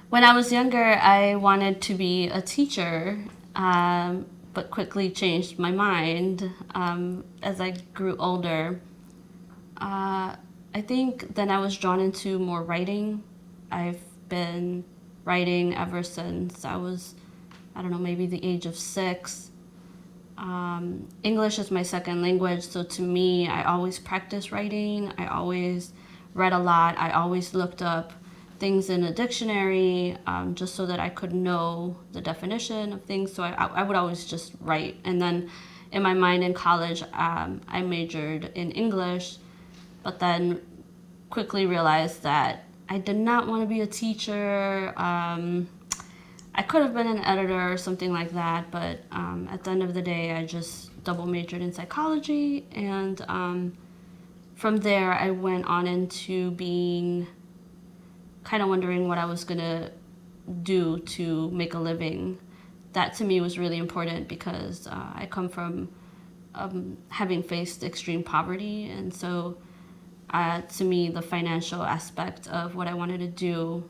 When I was younger, I wanted to be a teacher, but quickly changed my mind as I grew older. Uh, I think then I was drawn into more writing. I've been writing ever since I don't know, maybe the age of 6. English is my second language, so to me, I always practiced writing. I always read a lot. I always looked up things in a dictionary just so that I could know the definition of things. So I would always just write. And then in my mind in college, I majored in English, but then quickly realized that I did not want to be a teacher. I could have been an editor or something like that, but at the end of the day, I just double majored in psychology. And from there, I went on into being kind of wondering what I was going to do to make a living. That to me was really important because I come from having faced extreme poverty. And so to me, the financial aspect of what I wanted to do,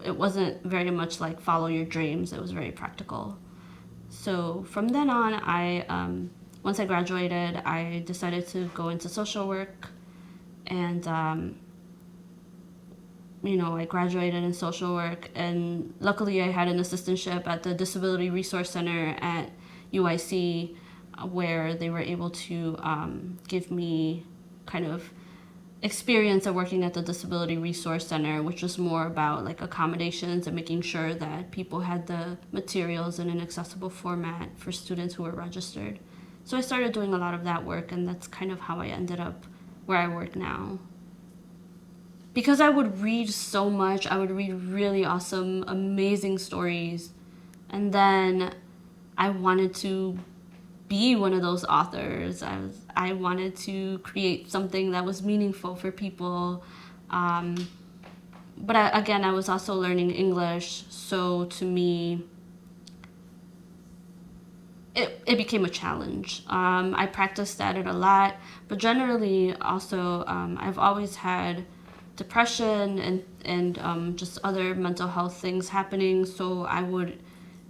it wasn't very much like follow your dreams. It was very practical. So from then on, once I graduated, I decided to go into social work, and I graduated in social work, and luckily I had an assistantship at the Disability Resource Center at UIC, where they were able to give me kind of experience of working at the Disability Resource Center, which was more about like accommodations and making sure that people had the materials in an accessible format for students who were registered. So I started doing a lot of that work, and that's kind of how I ended up where I work now. Because I would read so much, I would read really awesome, amazing stories, and then I wanted to be one of those authors. I wanted to create something that was meaningful for people. But again, I was also learning English, so to me, it became a challenge. I practiced at it a lot, but generally, also, I've always had depression and just other mental health things happening, so I would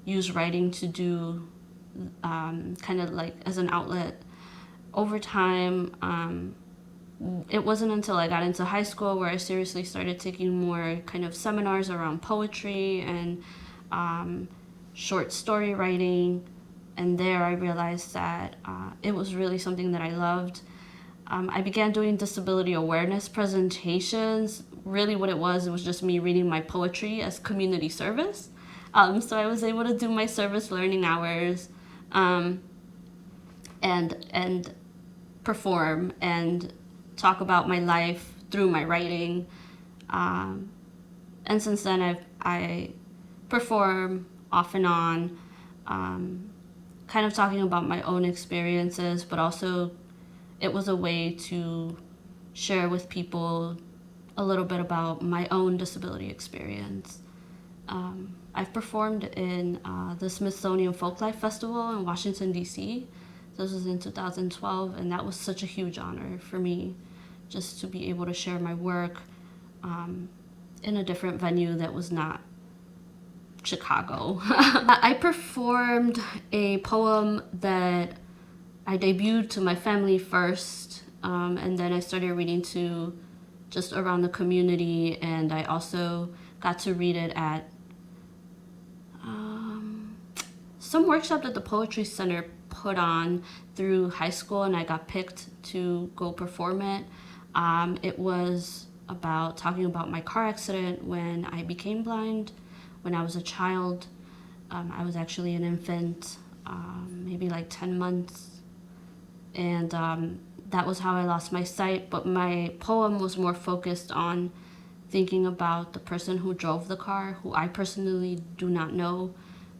use writing to do kind of like as an outlet. Over time, it wasn't until I got into high school where I seriously started taking more kind of seminars around poetry and short story writing. And there I realized that it was really something that I loved. I began doing disability awareness presentations. Really, what it was just me reading my poetry as community service. So I was able to do my service learning hours um, and perform and talk about my life through my writing. Um, and since then, I perform off and on, um, kind of talking about my own experiences, but also it was a way to share with people a little bit about my own disability experience. I've performed in the Smithsonian Folklife Festival in Washington, D.C. This was in 2012, and that was such a huge honor for me just to be able to share my work um, in a different venue that was not Chicago. I performed a poem that I debuted to my family first, and then I started reading to just around the community, and I also got to read it at some workshop that the Poetry Center put on through high school, and I got picked to go perform it. It was about talking about my car accident when I became blind when I was a child. I was actually an infant, maybe like 10 months, and that was how I lost my sight. But my poem was more focused on thinking about the person who drove the car, who I personally do not know,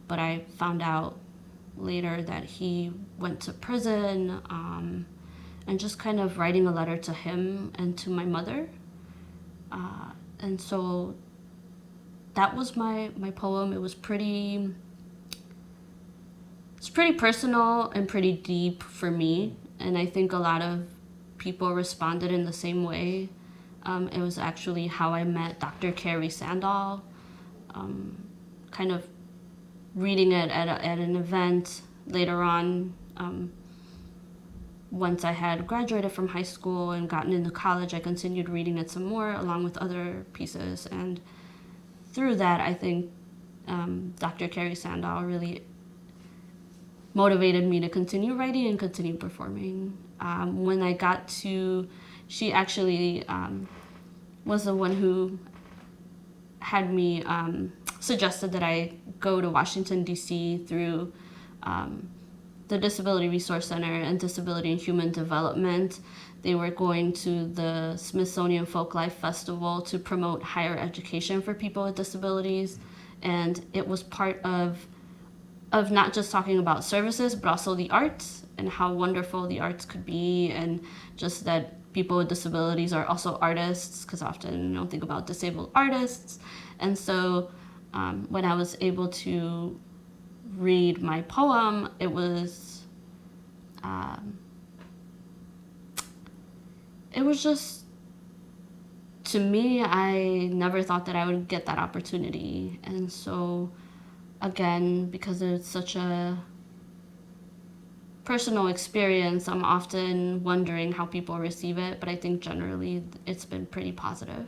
but I found out later that he went to prison, and just kind of writing a letter to him and to my mother. And so that was my poem. It's pretty personal and pretty deep for me, and I think a lot of people responded in the same way. It was actually how I met Dr. Carrie Sandall. kind of reading it at an event later on. Once I had graduated from high school and gotten into college, I continued reading it some more along with other pieces. And through that, I think Dr. Carrie Sandow really motivated me to continue writing and continue performing. When I got to, she actually was the one who had me suggested that I go to Washington, D.C. through the Disability Resource Center and Disability and Human Development. They were going to the Smithsonian Folklife Festival to promote higher education for people with disabilities. And it was part of not just talking about services, but also the arts and how wonderful the arts could be, and just that people with disabilities are also artists, because often you don't think about disabled artists. And so when I was able to read my poem, it was just, to me, I never thought that I would get that opportunity. And so again, because it's such a personal experience, I'm often wondering how people receive it, but I think generally it's been pretty positive.